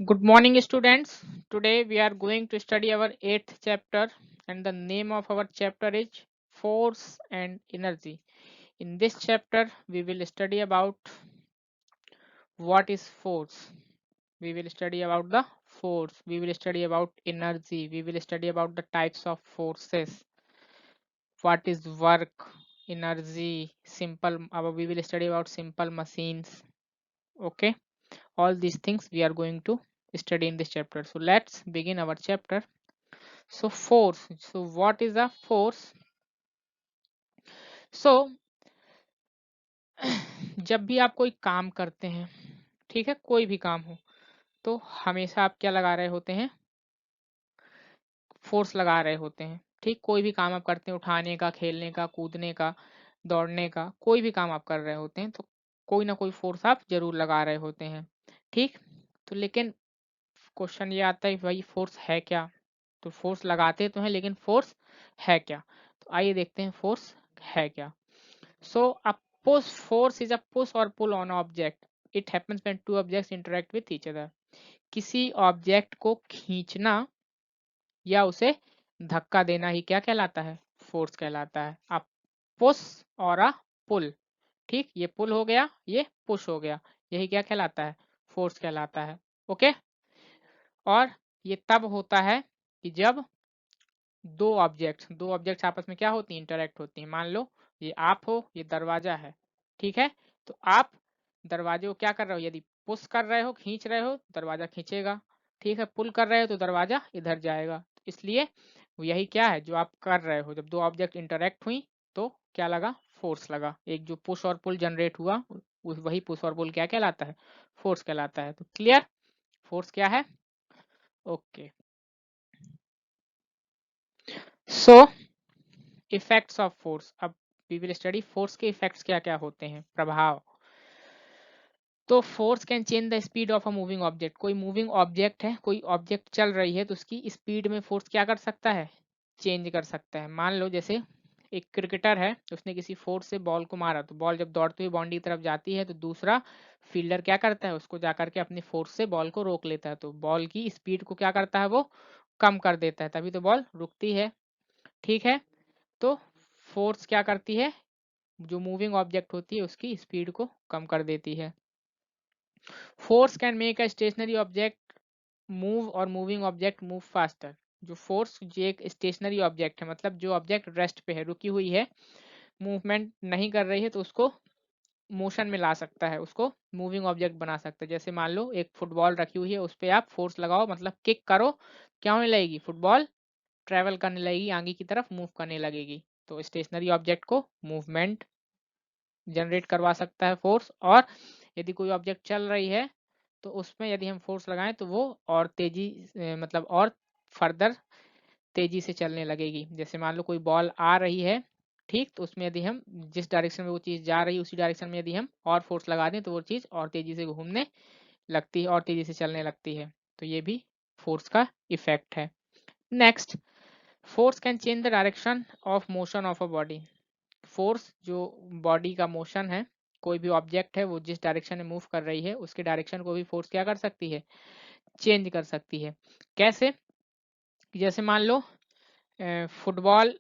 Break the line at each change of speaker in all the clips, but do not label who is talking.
Good morning, students. Today we are going to study our eighth chapter, and the name of our chapter is Force and Energy. In this chapter, we will study about what is force. We will study about the force. We will study about energy. We will study about the types of forces. What is work, energy, simple. We will study about simple machines. Okay, all these things we are going to study in this chapter. So let's begin our chapter. So force. So what is a force? So जब भी आप कोई काम करते हैं, ठीक है, कोई भी काम हो, तो हमेशा आप क्या लगा रहे होते हैं? फोर्स लगा रहे होते हैं। ठीक, कोई भी काम आप करते हैं, उठाने का, खेलने का, कूदने का, दौड़ने का, कोई भी काम आप कर रहे होते हैं, तो कोई ना कोई फोर्स आप जरूर लगा रहे होते हैं। ठीक, तो लेकिन क्वेश्चन ये आता है भाई फोर्स है क्या? तो फोर्स लगाते तो हैं, लेकिन फोर्स है क्या? तो आइए देखते हैं फोर्स है क्या। So a push force is a push or pull on object. It happens when two objects interact with each other. किसी ऑब्जेक्ट को खींचना या उसे धक्का देना ही क्या कहलाता है? फोर्स कहलाता है। अ पुश और अ पुल। ठीक, ये पुल हो गया, ये पुश हो गया, यही क्या कहलाता है? फोर्स कहलाता है। ओके, और ये तब होता है कि जब दो ऑब्जेक्ट्स आपस में क्या होती हैं? इंटरेक्ट होती हैं। मान लो ये आप हो, ये दरवाजा है, ठीक है, तो आप दरवाजे को क्या कर रहे हो? यदि पुश कर रहे हो, खींच रहे हो, दरवाजा खींचेगा। ठीक है, पुल कर रहे हो तो दरवाजा इधर जाएगा। इसलिए यही क्या है जो आप कर रहे हो, जब दो ऑब्जेक्ट इंटरेक्ट हुई तो क्या लगा? फोर्स लगा। एक जो पुश और पुल जनरेट हुआ, वही पुश और पुल क्या कहलाता है? फोर्स कहलाता है। तो क्लियर, फोर्स क्या है? Okay, so effects of force. अब वी विल स्टडी फोर्स के इफेक्ट्स क्या क्या होते हैं, प्रभाव। तो force can change the speed of a moving object. कोई मूविंग ऑब्जेक्ट है, कोई ऑब्जेक्ट चल रही है, तो उसकी स्पीड में फोर्स क्या कर सकता है? चेंज कर सकता है। मान लो जैसे एक क्रिकेटर है, उसने किसी फोर्स से बॉल को मारा, तो बॉल जब दौड़ते हुए बाउंड्री की तरफ जाती है, तो दूसरा फील्डर क्या करता है? उसको जाकर के अपनी फोर्स से बॉल को रोक लेता है। तो बॉल की स्पीड को क्या करता है? वो कम कर देता है, तभी तो बॉल रुकती है। ठीक है, तो फोर्स क्या करती है? जो मूविंग ऑब्जेक्ट होती है उसकी स्पीड को कम कर देती है। Force can make a stationary object move or moving object move faster. जो फोर्स, जो एक स्टेशनरी ऑब्जेक्ट है, मतलब जो ऑब्जेक्ट रेस्ट पे है, रुकी हुई है, मूवमेंट नहीं कर रही है, तो उसको मोशन में ला सकता है, उसको मूविंग ऑब्जेक्ट बना सकता है। जैसे मान लो एक फुटबॉल रखी हुई है, उस पर आप फोर्स लगाओ, मतलब किक करो, क्या होने लगेगी? फुटबॉल ट्रेवल करने लगेगी, आगे की तरफ मूव करने लगेगी। तो स्टेशनरी ऑब्जेक्ट को मूवमेंट जनरेट करवा सकता है फोर्स। और यदि कोई ऑब्जेक्ट चल रही है, तो उसमें यदि हम फोर्स लगाएं तो वो और तेजी मतलब और फर्दर तेजी से चलने लगेगी। जैसे मान लो कोई बॉल आ रही है, ठीक, तो उसमें यदि हम जिस डायरेक्शन में वो चीज जा रही है, उसी डायरेक्शन में यदि हम और फोर्स लगा दें, तो वो चीज और तेजी से घूमने लगती है और तेजी से चलने लगती है। तो ये भी फोर्स का इफेक्ट है। Next, force can change the direction of motion of a body. Force जो बॉडी का मोशन है, कोई भी ऑब्जेक्ट है, वो जिस डायरेक्शन में मूव कर रही है, उसके डायरेक्शन को भी फोर्स क्या कर सकती है? चेंज कर सकती है। कैसे? जैसे मान लो फुटबॉल,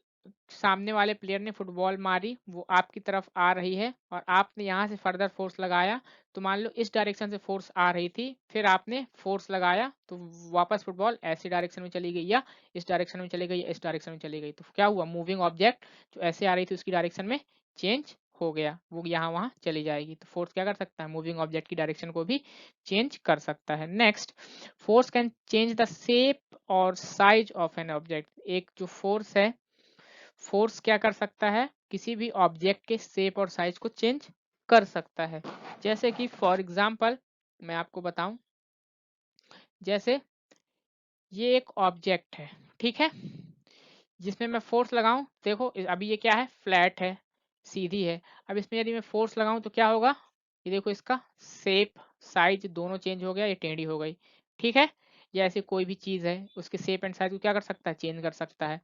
सामने वाले प्लेयर ने फुटबॉल मारी, वो आपकी तरफ आ रही है, और आपने यहाँ से फर्दर फोर्स लगाया, तो मान लो इस डायरेक्शन से फोर्स आ रही थी, फिर आपने फोर्स लगाया, तो वापस फुटबॉल ऐसी डायरेक्शन में चली गई, या इस डायरेक्शन में चली गई, या इस डायरेक्शन में चली गई। तो क्या हुआ? मूविंग ऑब्जेक्ट जो ऐसे आ रही थी, उसकी डायरेक्शन में चेंज हो गया, वो यहाँ वहाँ चली जाएगी। तो फोर्स क्या कर सकता है? मूविंग ऑब्जेक्ट की डायरेक्शन को भी चेंज कर सकता है। Next, force can change the shape और साइज ऑफ एन ऑब्जेक्ट। एक जो फोर्स है, फोर्स क्या कर सकता है? किसी भी ऑब्जेक्ट के शेप और साइज को चेंज कर सकता है। जैसे कि फॉर एग्जांपल मैं आपको बताऊं, जैसे ये एक ऑब्जेक्ट है, ठीक है, जिसमें मैं फोर्स लगाऊं, देखो अभी ये क्या है? फ्लैट है, सीधी है। अब इसमें यदि मैं फोर्स लगाऊं तो क्या होगा? ये देखो, इसका शेप साइज दोनों चेंज हो गया, ये टेढ़ी हो गई। ठीक है, या ऐसे कोई भी चीज है, उसके शेप एंड साइज को क्या कर सकता है? चेंज कर सकता है।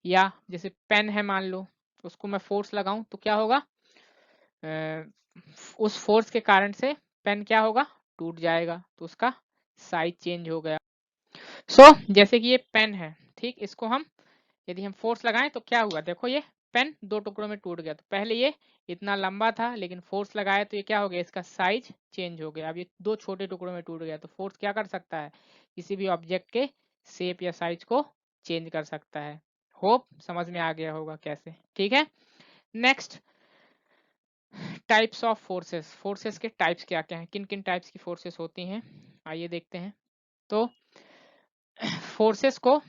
या जैसे पेन है, मान लो उसको मैं फोर्स लगाऊं तो क्या होगा? उस फोर्स के कारण से पेन क्या होगा? टूट जाएगा, तो उसका साइज चेंज हो गया। सो जैसे कि ये पेन है, ठीक, इसको हम यदि हम फोर्स लगाएं तो क्या हुआ, देखो ये पेन दो टुकड़ों में टूट गया। तो पहले ये इतना लंबा था, लेकिन फोर्स लगाया तो ये क्या हो गया, इसका साइज चेंज हो गया। अब ये दो छोटे टुकड़ों में टूट गया। तो फोर्स क्या कर सकता है, किसी भी ऑब्जेक्ट के शेप या साइज को चेंज कर सकता है। होप समझ में आ गया होगा कैसे, ठीक है। Next, types of forces. Forces के टाइप्स क्या क्या हैं, किन किन टाइप्स की फोर्सेस होती हैं, आइए देखते हैं। तो फोर्सेस को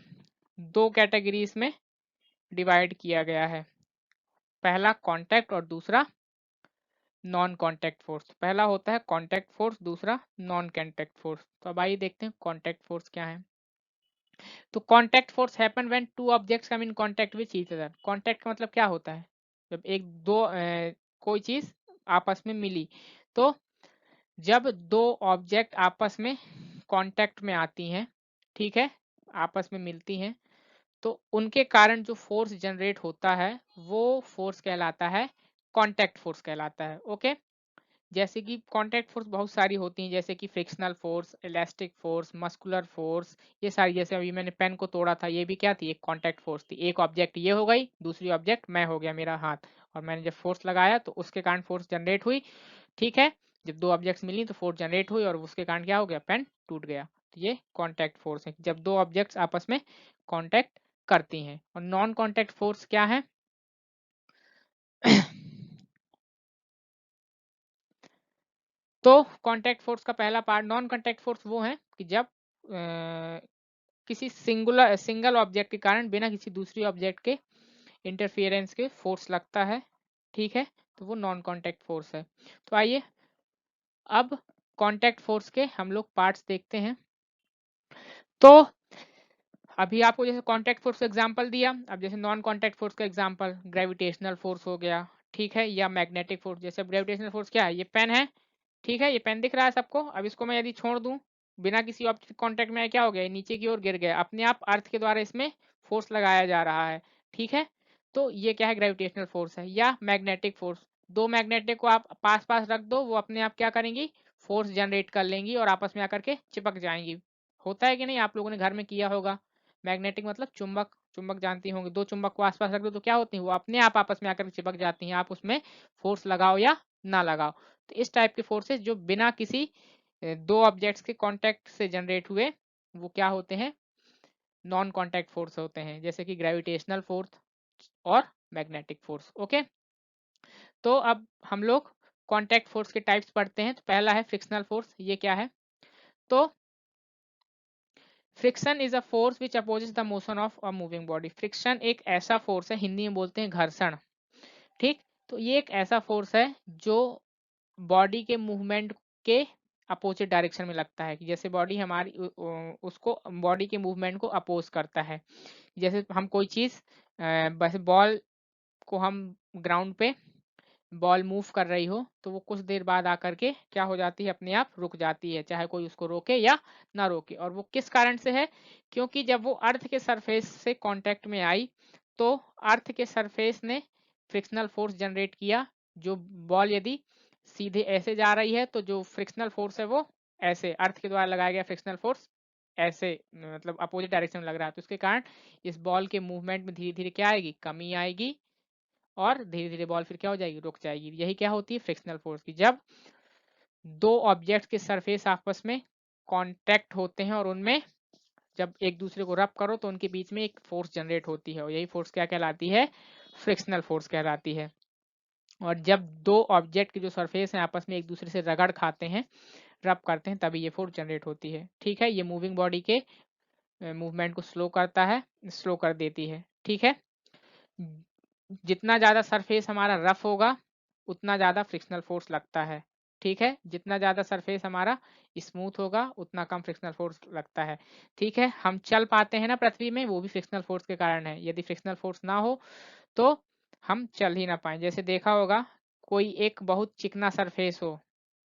दो कैटेगरीज में डिवाइड किया गया है। पहला कांटेक्ट और दूसरा नॉन कांटेक्ट फोर्स। पहला होता है कांटेक्ट फोर्स, दूसरा नॉन कांटेक्ट फोर्स। तो अब आइए देखते हैं कांटेक्ट फोर्स क्या है। तो contact force happen when two objects come in contact with each other. Contact का मतलब क्या होता है, जब एक दो कोई चीज आपस में मिली। तो जब दो ऑब्जेक्ट आपस में कांटेक्ट में आती हैं, ठीक है, आपस में मिलती हैं, तो उनके कारण जो फोर्स जनरेट होता है वो फोर्स कहलाता है कांटेक्ट फोर्स कहलाता है। ओके, जैसे कि कांटेक्ट फोर्स बहुत सारी होती हैं, जैसे कि frictional force, elastic force, muscular force, ये सारी। जैसे अभी मैंने पेन को तोड़ा था, ये भी क्या थी, एक कांटेक्ट फोर्स थी। एक ऑब्जेक्ट ये हो गई, दूसरी ऑब्जेक्ट मैं हो गया, मेरा हाथ, और मैंने जब फोर्स लगाया तो उसके कारण फोर्स जनरेट हुई, ठीक है। जब दो ऑब्जेक्ट्स मिली तो फोर्स जनरेट हुई और उसके कारण क्या हो गया, पेन टूट गया। तो ये कांटेक्ट फोर्स है, जब दो ऑब्जेक्ट्स आपस में कांटेक्ट करती हैं। और नॉन कांटेक्ट फोर्स क्या है तो कांटेक्ट फोर्स का पहला पार्ट, नॉन कांटेक्ट फोर्स वो है कि जब किसी सिंगल ऑब्जेक्ट के कारण बिना किसी दूसरी ऑब्जेक्ट के इंटरफियरेंस के फोर्स लगता है, ठीक है, तो वो नॉन कांटेक्ट फोर्स है। तो आइए अब कांटेक्ट फोर्स के हम लोग पार्ट्स देखते हैं। तो अभी आपको जैसे कांटेक्ट फोर्स का एग्जांपल दिया, अब जैसे नॉन कांटेक्ट फोर्स का एग्जांपल ग्रेविटेशनल फोर्स हो गया, ठीक है, या मैग्नेटिक फोर्स। जैसे ग्रेविटेशनल फोर्स क्या है, ये पेन है, ठीक है, ये पेन दिख रहा है सबको। अब इसको मैं यदि छोड़ दूं, बिना किसी ऑब्जेक्ट कांटेक्ट में, क्या हो गया, नीचे की ओर गिर गया, अपने आप अर्थ के द्वारा इसमें फोर्स लगाया जा रहा है, ठीक है। तो ये क्या है, ग्रेविटेशनल फोर्स है। या मैग्नेटिक फोर्स, दो मैग्नेटिक को आप पास पास रख दो, वो अपने आप क्या करेंगी, फोर्स जनरेट कर लेंगी और आपस में आकर के चिपक जाएंगी। होता है कि नहीं, आप लोगों ने घर में किया होगा। मैग्नेटिक मतलब चुंबक, चुंबक जानती होंगे, दो चुंबक को आसपास रख दो तो क्या होती है, वो अपने आप आपस में आकर चिपक जाती हैं, आप उसमें फोर्स लगाओ या ना लगाओ। तो इस टाइप के फोर्सेस जो बिना किसी दो ऑब्जेक्ट्स के कांटेक्ट से जनरेट हुए, वो क्या होते हैं, नॉन कांटेक्ट फोर्स होते हैं, जैसे कि ग्रेविटेशनल फोर्स और मैग्नेटिक फोर्स। ओके, तो अब हम लोग कांटेक्ट फोर्स के टाइप्स पढ़ते हैं। तो पहला है फ्रिक्शनल फोर्स। ये क्या है, तो friction is a force which opposes the motion of a moving body. Friction एक ऐसा फोर्स है, हिंदी में बोलते हैं घर्षण, ठीक। तो ये एक ऐसा फोर्स है जो बॉडी के मूवमेंट के अपोजिट डायरेक्शन में लगता है, कि जैसे बॉडी हमारी उसको बॉडी के मूवमेंट को अपोज करता है। जैसे हम कोई चीज बस बॉल को हम ग्राउंड पे बॉल मूव कर रही हो, तो वो कुछ देर बाद आकर के क्या हो जाती है, अपने आप रुक जाती है, चाहे कोई उसको रोके या ना रोके। और वो किस कारण से है, क्योंकि जब वो अर्थ के सरफेस से कांटेक्ट में आई, तो अर्थ के सरफेस ने फ्रिक्शनल फोर्स जनरेट किया। जो बॉल यदि सीधे ऐसे जा रही है, तो जो फ्रिक्शनल फोर्स है वो ऐसे अर्थ के द्वारा लगाया गया फ्रिक्शनल फोर्स ऐसे, मतलब अपोजिट डायरेक्शन में लग रहा है। तो इसके कारण इस बॉल के मूवमेंट में धीरे धीरे क्या आएगी, कमी आएगी, और धीरे धीरे बॉल फिर क्या हो जाएगी, रुक जाएगी। यही क्या होती है, फ्रिक्शनल फोर्स की। जब दो ऑब्जेक्ट के सरफेस आपस में कांटेक्ट होते हैं और उनमें जब एक दूसरे को रब करो तो उनके बीच में एक फोर्स जनरेट होती है, और यही फोर्स क्या कहलाती है, फ्रिक्शनल फोर्स कहलाती है। और जब दो ऑब्जेक्ट की जो सरफेस है आपस में एक दूसरे से रगड़ खाते हैं, रब करते हैं, तभी ये फोर्स जनरेट होती है, ठीक है। ये मूविंग बॉडी के मूवमेंट को स्लो करता है, स्लो कर देती है, ठीक है। जितना ज्यादा सरफेस हमारा रफ होगा, उतना ज्यादा फ्रिक्शनल फोर्स लगता है, ठीक है। जितना ज्यादा सरफेस हमारा स्मूथ होगा, उतना कम फ्रिक्शनल फोर्स लगता है, ठीक है। हम चल पाते हैं ना पृथ्वी में, वो भी फ्रिक्शनल फोर्स के कारण है। यदि फ्रिक्शनल फोर्स ना हो तो हम चल ही ना पाए। जैसे देखा होगा, कोई एक बहुत चिकना सरफेस हो,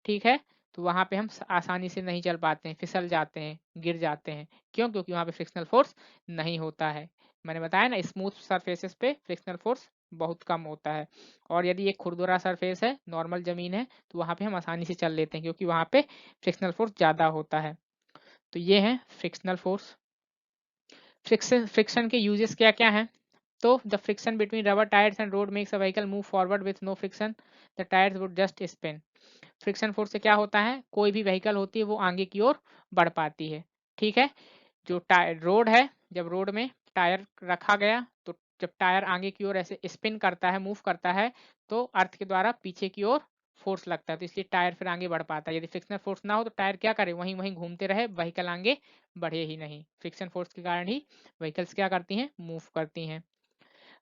ठीक है, तो वहां पे हम आसानी से नहीं चल पाते हैं, फिसल जाते हैं, गिर जाते हैं। क्यों, क्योंकि वहां पे फ्रिक्शनल फोर्स नहीं होता है। मैंने बताया ना, स्मूथ सरफेसेस पे फ्रिक्शनल फोर्स बहुत कम होता है। और यदि एक खुरदुरा सरफेस है, नॉर्मल जमीन है, तो वहां पे हम आसानी से चल लेते हैं, क्योंकि वहां पे फ्रिक्शनल फोर्स ज्यादा होता है। तो ये है फ्रिक्शनल फोर्स। फ्रिक्शन के यूजेस क्या क्या हैं? तो the friction between rubber tyres and road makes a vehicle move forward with no friction, the tyres would just spin. Friction force से क्या होता है, कोई भी व्हीकल होती है वो आगे की ओर बढ़ पाती है। ठीक है, जो टायर रोड है, जब रोड में टायर रखा गया तो जब टायर आगे की ओर ऐसे स्पिन करता है, मूव करता है, तो अर्थ के द्वारा पीछे की ओर फोर्स लगता है, तो इसलिए टायर फिर आगे बढ़ पाता है। यदि फ्रिक्शनल फोर्स ना हो तो टायर क्या करे, वहीं वहीं घूमते रहे, व्हीकल आगे बढ़े ही नहीं। फ्रिक्शन फोर्स के कारण ही व्हीकल्स क्या करती हैं, मूव करती हैं।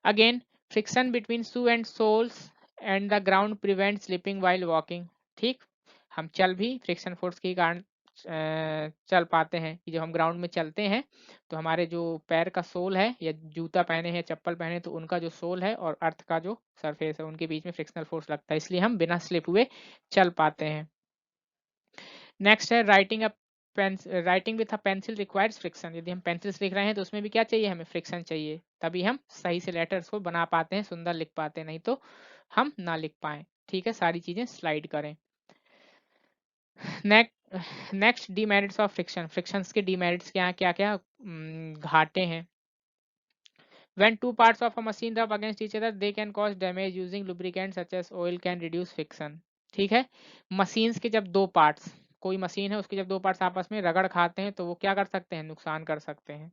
Again, friction between shoe and soles and the ground prevent slipping while walking. ठीक, हम चल भी फ्रिक्शन फोर्स के कारण चल पाते हैं कि जब हम ग्राउंड में चलते हैं तो हमारे जो पैर का सोल है, या जूता पहने हैं, चप्पल पहने, तो उनका जो सोल है और अर्थ का जो सरफेस है, उनके बीच में फ्रिक्शनल फोर्स लगता है, इसलिए हम बिना स्लिप हुए चल पाते हैं। नेक्स्ट है writing a writing with a pencil requires friction. यदि हम पेंसिल से लिख रहे हैं तो उसमें भी क्या चाहिए, हमें फ्रिक्शन चाहिए, तभी हम सही से लेटर्स को बना पाते हैं, सुंदर लिख पाते हैं, नहीं तो हम ना लिख पाए। ठीक है, सारी चीजें स्लाइड करें। Next demerits of friction. Frictions के डीमेरिट्स क्या क्या क्या घाटे हैं? When two parts of a machine rub against each other, they can cause damage. Using lubricants such as oil can reduce friction. ठीक है, मशीन्स के जब दो पार्ट्स, कोई मशीन है उसके जब दो पार्ट्स आपस में रगड़ खाते हैं तो वो क्या कर सकते हैं, नुकसान कर सकते हैं।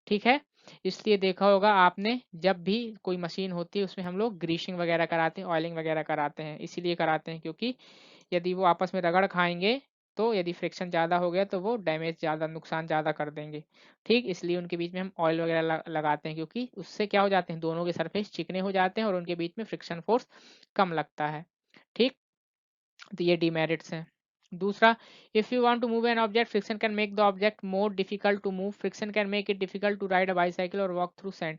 ठीक है, इसलिए देखा होगा आपने, जब भी कोई मशीन होती है उसमें हम लोग ग्रीसिंग वगैरह कराते हैं, ऑयलिंग वगैरह कराते हैं, इसीलिए कराते हैं क्योंकि यदि वो आपस में रगड़ खाएंगे तो यदि फ्रिक्शन ज़्यादा हो गया तो वो डैमेज ज़्यादा, नुकसान ज़्यादा कर देंगे। ठीक, इसलिए उनके बीच में हम ऑयल वगैरह लगाते हैं, क्योंकि उससे क्या हो जाते हैं, दोनों के सरफेस चिकने हो जाते हैं और उनके बीच में फ्रिक्शन फोर्स कम लगता है। ठीक, तो ये डीमेरिट्स हैं। दूसरा, if you want to move an object, friction can make the object more difficult to move. Friction can make it difficult to ride a bicycle or walk through sand.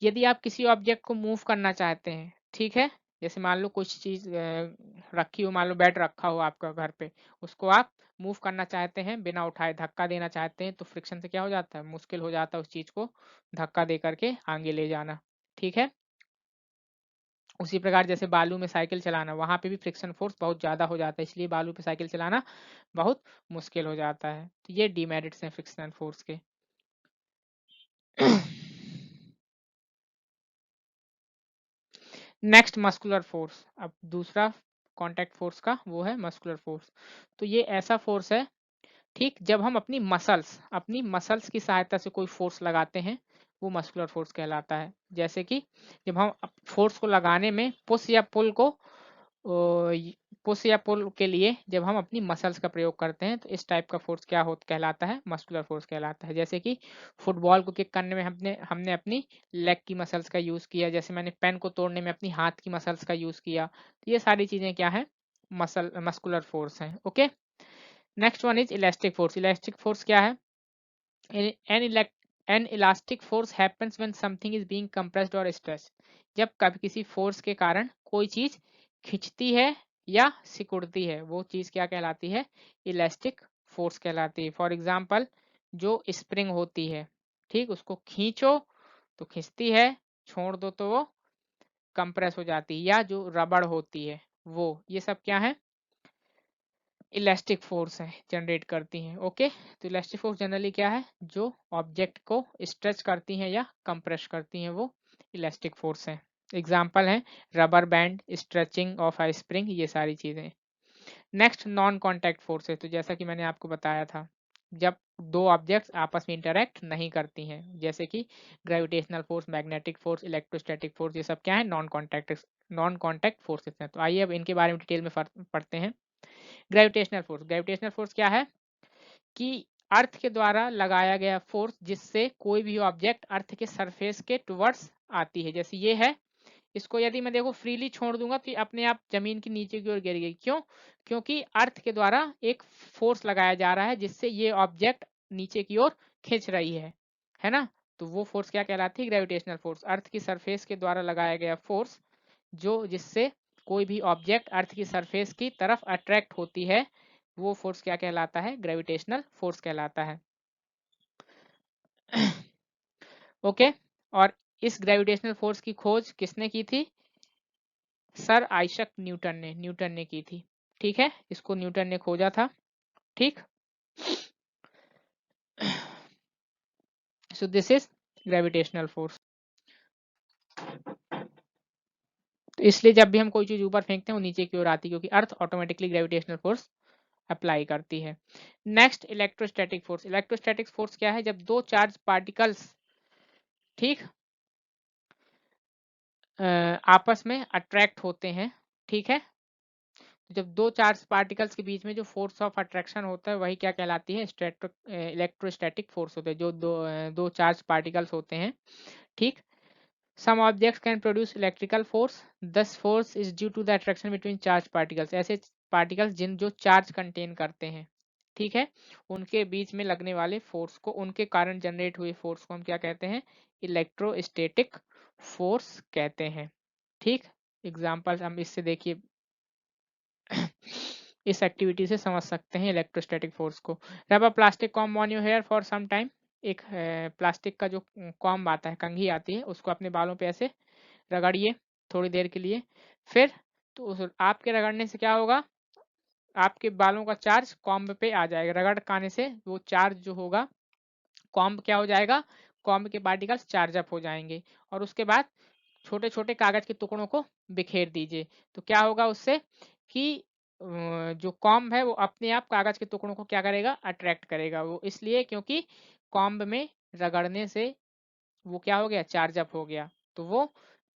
यदि आप किसी ऑब्जेक्ट को move करना चाहते हैं, ठीक है, जैसे मान लो कुछ चीज रखी हो, मान लो बेड रखा हो आपका घर पे, उसको आप मूव करना चाहते हैं बिना उठाए, धक्का देना चाहते हैं, तो फ्रिक्शन से क्या हो जाता है, मुश्किल हो जाता है उस चीज को धक्का दे करके आगे ले जाना। ठीक है, उसी प्रकार जैसे बालू में साइकिल चलाना, वहां पे भी फ्रिक्शन फोर्स बहुत ज्यादा हो जाता है, इसलिए बालू पे साइकिल चलाना बहुत मुश्किल हो जाता है। तो ये डीमेरिट्स हैं फ्रिक्शनल फोर्स के। Next muscular force. अब दूसरा कांटेक्ट फोर्स का वो है मस्कुलर फोर्स। तो ये ऐसा फोर्स है, ठीक, जब हम अपनी मसल्स की सहायता से कोई फोर्स लगाते हैं, वो मस्कुलर फोर्स कहलाता है। जैसे कि जब हम फोर्स को लगाने में पुश या पुल के लिए जब हम अपनी मसल्स का प्रयोग करते हैं, तो इस टाइप का फोर्स क्या हो कहलाता है, मस्कुलर फोर्स कहलाता है। जैसे कि फुटबॉल को किक करने में हमने हमने अपनी लेग की मसल्स का यूज किया, जैसे मैंने पेन को तोड़ने में अपनी हाथ की मसल्स का यूज किया, तो ये सारी चीजें क्या है, मस्कुलर फोर्स हैं। Okay, next one is elastic force. Elastic force क्या है? An elect an elastic force happens when something is being compressed or stretched. जब कभी किसी फोर्स के कारण कोई चीज खिंचती है या सिकुड़ती है, वो चीज क्या कहलाती है, इलास्टिक फोर्स कहलाती है। फॉर एग्जाम्पल, जो स्प्रिंग होती है, ठीक, उसको खींचो तो खिंचती है, छोड़ दो तो वो कंप्रेस हो जाती है, या जो रबड़ होती है वो, ये सब क्या है, इलास्टिक फोर्स है, जनरेट करती हैं। ओके, तो इलास्टिक फोर्स जनरली क्या है, जो ऑब्जेक्ट को स्ट्रेच करती हैं या कंप्रेस करती हैं, वो इलास्टिक फोर्स है। एग्जाम्पल है rubber band, stretching of a spring, ये सारी चीजें। नेक्स्ट नॉन कॉन्टैक्ट फोर्स है। तो जैसा कि मैंने आपको बताया था, जब दो ऑब्जेक्ट्स आपस में इंटरेक्ट नहीं करती हैं, जैसे कि gravitational force, magnetic force, electrostatic force, ये सब क्या है, नॉन कॉन्टैक्ट फोर्सेस हैं। तो आइए अब इनके बारे में डिटेल में पढ़ते हैं। ग्रेविटेशनल फोर्स क्या है कि अर्थ के द्वारा लगाया गया फोर्स, जिससे कोई भी ऑब्जेक्ट अर्थ के सरफेस के टुवर्ड्स आती है। जैसे ये है, इसको यदि मैं देखो फ्रीली छोड़ दूंगा तो ये अपने आप जमीन के नीचे की ओर गिर गई। क्यों? क्योंकि अर्थ के द्वारा एक फोर्स लगाया जा रहा है जिससे ये ऑब्जेक्ट नीचे की ओर खींच रही है ना? तो वो फोर्स क्या कहलाती है, ग्रेविटेशनल फोर्स। अर्थ की सरफेस के द्वारा लगाया गया फोर्स, जो जिससे कोई भी ऑब्जेक्ट अर्थ की सरफेस की तरफ अट्रैक्ट होती है, वो फोर्स क्या कहलाता है, ग्रेविटेशनल फोर्स कहलाता है। ओके, और इस ग्रेविटेशनल फोर्स की खोज किसने की थी? सर आइजक न्यूटन ने की थी। ठीक है, इसको न्यूटन ने खोजा था। ठीक, so this is gravitational force. तो इसलिए जब भी हम कोई चीज ऊपर फेंकते हैं वो नीचे की ओर आती है, क्योंकि अर्थ ऑटोमेटिकली ग्रेविटेशनल फोर्स अप्लाई करती है। Next electrostatic force. Electrostatic force क्या है? जब दो चार्ज पार्टिकल्स, ठीक, आपस में अट्रैक्ट होते हैं, ठीक है, जब दो चार्ज पार्टिकल्स के बीच में जो फोर्स ऑफ अट्रैक्शन होता है वही क्या कहलाती है? इलेक्ट्रोस्टैटिक फोर्स होते हैं। जो दो चार्ज पार्टिकल्स होते हैं, ठीक, some objects can produce electrical force, thus force is due to the attraction between charged particles। ऐसे पार्टिकल्स जो चार्ज कंटेन करते हैं, ठीक है, उनके बीच में लगने वाले फोर्स को, उनके कारण जनरेट हुए फोर्स को हम क्या कहते हैं? इलेक्ट्रोस्टैटिक फोर्स कहते हैं, ठीक। एग्जाम्पल हम इससे देखिए इस एक्टिविटी से समझ सकते हैं इलेक्ट्रोस्टैटिक फोर्स को। Rub a plastic comb on your hair for some time. एक प्लास्टिक का जो कॉम्ब आता है, कंघी आती है, उसको अपने बालों पे ऐसे रगड़िए थोड़ी देर के लिए। फिर तो उस आपके रगड़ने से क्या होगा? आपके बालों का चार्ज कॉम्ब पे आ जाएगा। रगड़ खाने से वो चार्ज जो होगा, कॉम्ब क्या हो जाएगा? कॉम्ब के पार्टिकल्स चार्ज अप हो जाएंगे। और उसके बाद छोटे छोटे कागज के टुकड़ों को बिखेर दीजिए। तो क्या होगा उससे कि जो कॉम्ब है वो अपने आप कागज के टुकड़ों को क्या करेगा? अट्रैक्ट करेगा। वो इसलिए क्योंकि कॉम्ब में रगड़ने से वो क्या हो गया? चार्ज अप हो गया। तो वो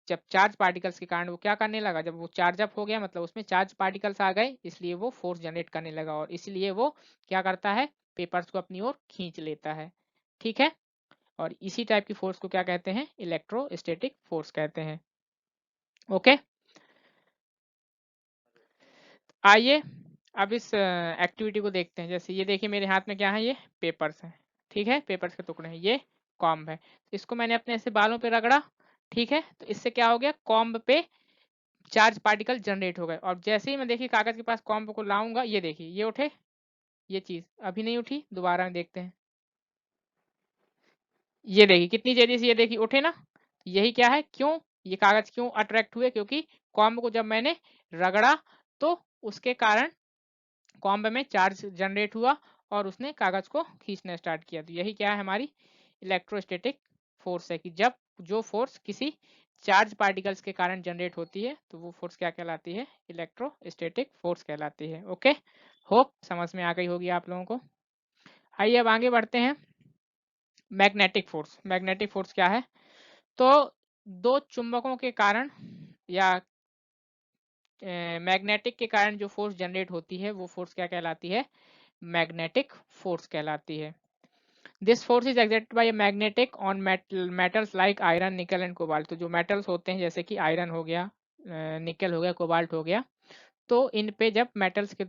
जब चार्ज पार्टिकल्स के कारण वो क्या करने लगा? जब वो चार्ज अप हो गया मतलब उसमें चार्ज पार्टिकल्स आ गए, इसलिए वो फोर्स जनरेट करने लगा, और इसलिए वो क्या करता है? पेपर्स को अपनी ओर खींच लेता है, ठीक है। और इसी टाइप की फोर्स को क्या कहते हैं? इलेक्ट्रोस्टैटिक फोर्स कहते हैं। ओके, आइए अब इस एक्टिविटी को देखते हैं। जैसे ये देखिए मेरे हाथ में क्या है? ये पेपर्स हैं, ठीक है, पेपर्स के टुकड़े हैं, ये कॉम्ब है। इसको मैंने अपने ऐसे बालों पे रगड़ा, ठीक है, तो इससे क्या हो गया? कॉम्ब पे चार्ज पार्टिकल जनरेट हो गए। और जैसे ही मैं देखिए कागज के पास कॉम्ब को लाऊंगा, ये देखिए ये उठे, ये चीज अभी नहीं उठी, दोबारा में देखते हैं। ये देखिए कितनी जल्दी से, ये देखिए उठे ना। यही क्या है? क्यों ये कागज क्यों अट्रैक्ट हुए? क्योंकि कॉम्ब को जब मैंने रगड़ा तो उसके कारण कॉम्ब में चार्ज जनरेट हुआ और उसने कागज को खींचना स्टार्ट किया। तो यही क्या है? हमारी इलेक्ट्रोस्टैटिक फोर्स है कि जब जो फोर्स किसी चार्ज पार्टिकल्स के कारण जनरेट होती है तो वो फोर्स क्या कहलाती है? इलेक्ट्रोस्टैटिक फोर्स कहलाती है। ओके, होप समझ में आ गई होगी आप लोगों को। आइए अब आगे बढ़ते हैं। Magnetic force. मैग्नेटिक फोर्स क्या है? तो दो चुंबकों के कारण या मैग्नेटिक के कारण जो फोर्स जनरेट होती है वो फोर्स क्या कहलाती है? मैग्नेटिक फोर्स कहलाती है। This force is exerted by a magnetic on metals like iron, निकल एंड कोबाल्ट। तो जो मेटल्स होते हैं जैसे कि आयरन हो गया, निकल हो गया, कोबाल्ट हो गया, तो इन पे जब मेटल्स के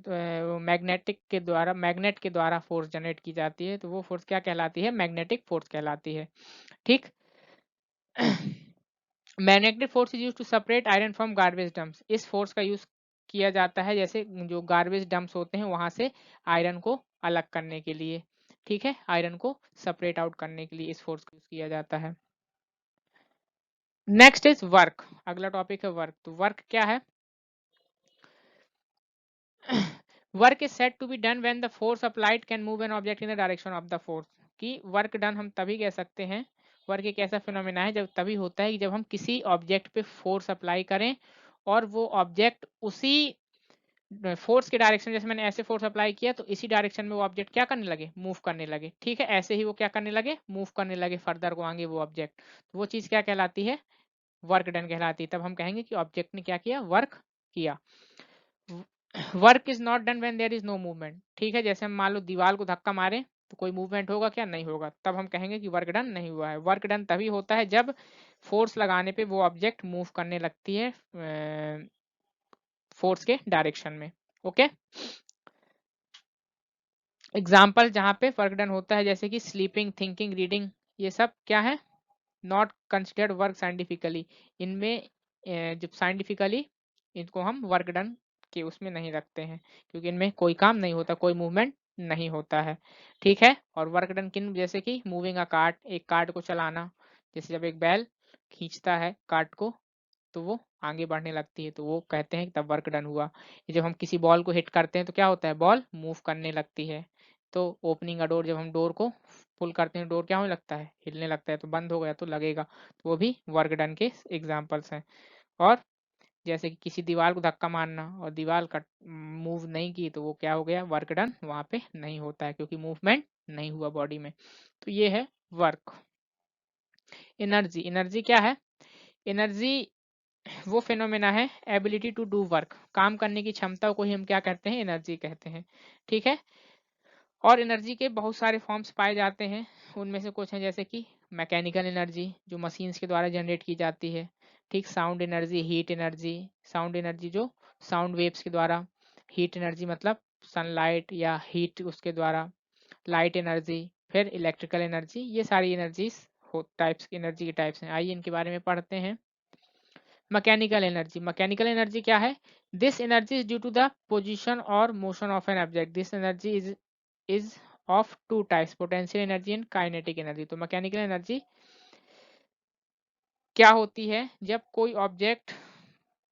मैग्नेटिक के द्वारा, मैग्नेट के द्वारा फोर्स जनरेट की जाती है तो वो फोर्स क्या कहलाती है? मैग्नेटिक फोर्स कहलाती है, ठीक। Magnetic force is use to separate iron from garbage dumps. इस फोर्स का यूज किया जाता है जैसे जो गार्बेज डंप्स होते हैं वहां से आयरन को अलग करने के लिए, ठीक है, आयरन को सेपरेट आउट करने के लिए इस फोर्स का यूज किया जाता है। Next is work. अगला टॉपिक है वर्क। तो वर्क क्या है? Work is said to be done when the force applied can move an object in the direction of the force. कि वर्क डन हम तभी कह सकते हैं, वर्क एक ऐसा फिनोमेना है जब तभी होता है कि जब हम किसी ऑब्जेक्ट पे फोर्स अप्लाई करें और वो ऑब्जेक्ट उसी फोर्स के डायरेक्शन, जैसे मैंने ऐसे फोर्स अप्लाई किया तो इसी डायरेक्शन में वो ऑब्जेक्ट क्या करने लगे? मूव करने लगे, ठीक है, ऐसे ही वो क्या करने लगे? मूव करने लगे फर्दर को आगे वो ऑब्जेक्ट। तो वो चीज क्या कहलाती है? वर्क डन कहलाती है। तब हम कहेंगे कि ऑब्जेक्ट ने क्या किया? वर्क किया। Work is not done when there is no movement, ठीक है, जैसे हम मान लो दीवार को धक्का मारे तो कोई मूवमेंट होगा क्या? नहीं होगा, तब हम कहेंगे कि वर्क डन नहीं हुआ है। वर्क डन तभी होता है जब फोर्स लगाने पे वो ऑब्जेक्ट मूव करने लगती है फोर्स के डायरेक्शन में। ओके, एग्जाम्पल जहाँ पे वर्क डन होता है जैसे कि स्लीपिंग, थिंकिंग, रीडिंग, ये सब क्या है? Not considered work scientifically. इनमें जब साइंटिफिकली इनको हम वर्क डन के उसमें नहीं रखते हैं क्योंकि इनमें कोई काम नहीं होता, कोई मूवमेंट नहीं होता है, ठीक है। और वर्क डन किन? जैसे कि मूविंग अ कार्ट, एक कार्ट को चलाना, जैसे जब एक बैल खींचता है कार्ट को तो वो आगे बढ़ने लगती है, तो वो कहते हैं कि तब वर्क डन हुआ। जब हम किसी बॉल को हिट करते हैं तो क्या होता है? बॉल मूव करने लगती है, तो ओपनिंग अ डोर, जब हम डोर को पुल करते हैं डोर क्या होने लगता है, हिलने लगता है, तो बंद हो गया तो लगेगा, तो वो भी वर्क डन के एग्जाम्पल्स हैं। और जैसे कि किसी दीवार को धक्का मारना और दीवार कट मूव नहीं की तो वो क्या हो गया, वर्क डन वहां पे नहीं होता है क्योंकि मूवमेंट नहीं हुआ बॉडी में। तो ये है वर्क। एनर्जी, एनर्जी क्या है, एनर्जी वो फिनोमेना है, एबिलिटी टू डू वर्क, काम करने की क्षमता को ही हम क्या कहते हैं, एनर्जी कहते हैं। ठीक है। और एनर्जी के बहुत सारे फॉर्म्स पाए जाते हैं, उनमें से कुछ हैं जैसे कि मैकेनिकल एनर्जी जो मशीन्स के द्वारा जनरेट की जाती है। ठीक, sound energy, heat energy, sound energy जो साउंड वेव्स के द्वारा, हीट एनर्जी मतलब सनलाइट या हीट उसके द्वारा, लाइट एनर्जी, फिर इलेक्ट्रिकल एनर्जी, ये सारी एनर्जीज हो टाइप्स की, एनर्जी के टाइप्स हैं। आइए इनके बारे में पढ़ते हैं। मैकेनिकल एनर्जी, मैकेनिकल एनर्जी क्या है, this energy is due to the position और motion of an object, this energy is of two types, potential energy and kinetic energy. तो मैकेनिकल एनर्जी क्या होती है, जब कोई ऑब्जेक्ट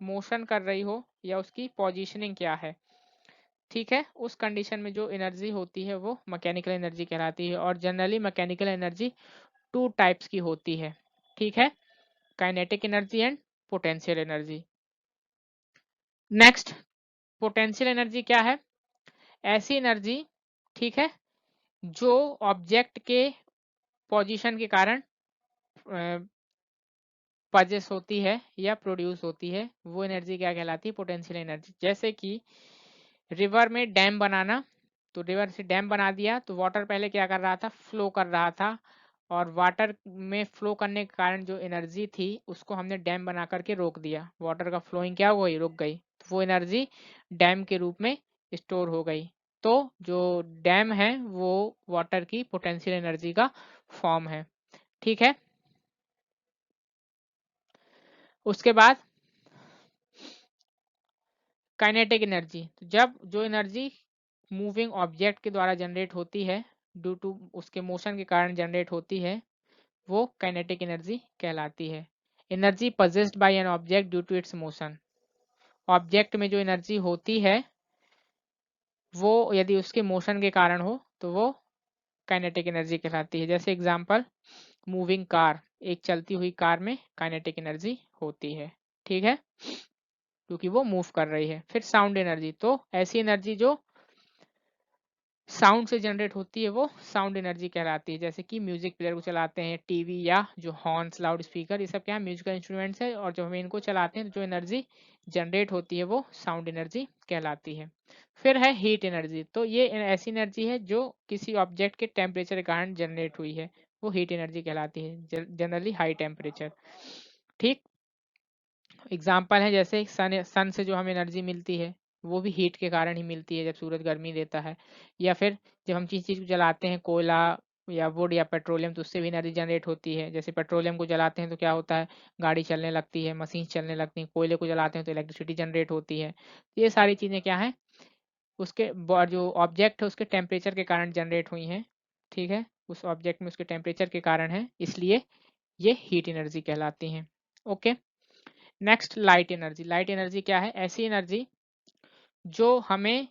मोशन कर रही हो या उसकी पोजीशनिंग क्या है, ठीक है, उस कंडीशन में जो एनर्जी होती है वो मैकेनिकल एनर्जी कहलाती है। और generally mechanical energy two types की होती है। ठीक है, kinetic energy and potential energy. Next, potential energy क्या है, ऐसी एनर्जी, ठीक है, जो ऑब्जेक्ट के पोजीशन के कारण पजेस होती है या प्रोड्यूस होती है, वो एनर्जी क्या कहलाती है, पोटेंशियल एनर्जी। जैसे कि रिवर में डैम बनाना, तो रिवर से डैम बना दिया तो वाटर पहले क्या कर रहा था, फ्लो कर रहा था, और वाटर में फ्लो करने के कारण जो एनर्जी थी उसको हमने डैम बना करके रोक दिया, वाटर का फ्लोइंग क्या हो गई, रुक गई, तो वो एनर्जी डैम के रूप में स्टोर हो गई। तो जो डैम है वो वाटर की पोटेंशियल एनर्जी का फॉर्म है। ठीक है। उसके बाद काइनेटिक एनर्जी, तो जब जो एनर्जी मूविंग ऑब्जेक्ट के द्वारा जनरेट होती है, ड्यू टू उसके मोशन के कारण जनरेट होती है, वो काइनेटिक एनर्जी कहलाती है। Energy possessed by an object due to its motion, object में जो एनर्जी होती है वो यदि उसके मोशन के कारण हो तो वो काइनेटिक एनर्जी कहलाती है। जैसे एग्जांपल, मूविंग कार, एक चलती हुई कार में काइनेटिक एनर्जी होती है। ठीक है, क्योंकि वो मूव कर रही है। फिर साउंड एनर्जी, तो ऐसी एनर्जी जो साउंड से जनरेट होती है वो साउंड एनर्जी कहलाती है। जैसे कि म्यूजिक प्लेयर को चलाते हैं, टीवी या जो हॉर्न्स, लाउड स्पीकर, ये सब क्या है, म्यूजिकल इंस्ट्रूमेंट्स है, और जब हम इनको चलाते हैं तो जो एनर्जी जनरेट होती है वो साउंड एनर्जी कहलाती है। फिर है हीट एनर्जी, तो ये ऐसी एनर्जी है जो किसी ऑब्जेक्ट के टेम्परेचर के कारण जनरेट हुई है, वो हीट एनर्जी कहलाती है, जनरली हाई टेम्परेचर। ठीक, एग्जाम्पल है जैसे सन से जो हमें एनर्जी मिलती है वो भी हीट के कारण ही मिलती है, जब सूरज गर्मी देता है। या फिर जब हम किसी चीज़ को जलाते हैं, कोयला या वुड या पेट्रोलियम, तो उससे भी एनर्जी जनरेट होती है। जैसे पेट्रोलियम को जलाते हैं तो क्या होता है, गाड़ी चलने लगती है, मशीन चलने लगती हैं। कोयले को जलाते हैं तो इलेक्ट्रिसिटी जनरेट होती है। तो ये सारी चीज़ें क्या है, उसके जो ऑब्जेक्ट है उसके टेम्परेचर के कारण जनरेट हुई हैं। ठीक है, उस ऑब्जेक्ट में उसके टेम्परेचर के कारण है, इसलिए ये हीट एनर्जी कहलाती हैं। Okay. Next, light energy, light energy क्या है, ऐसी एनर्जी जो हमें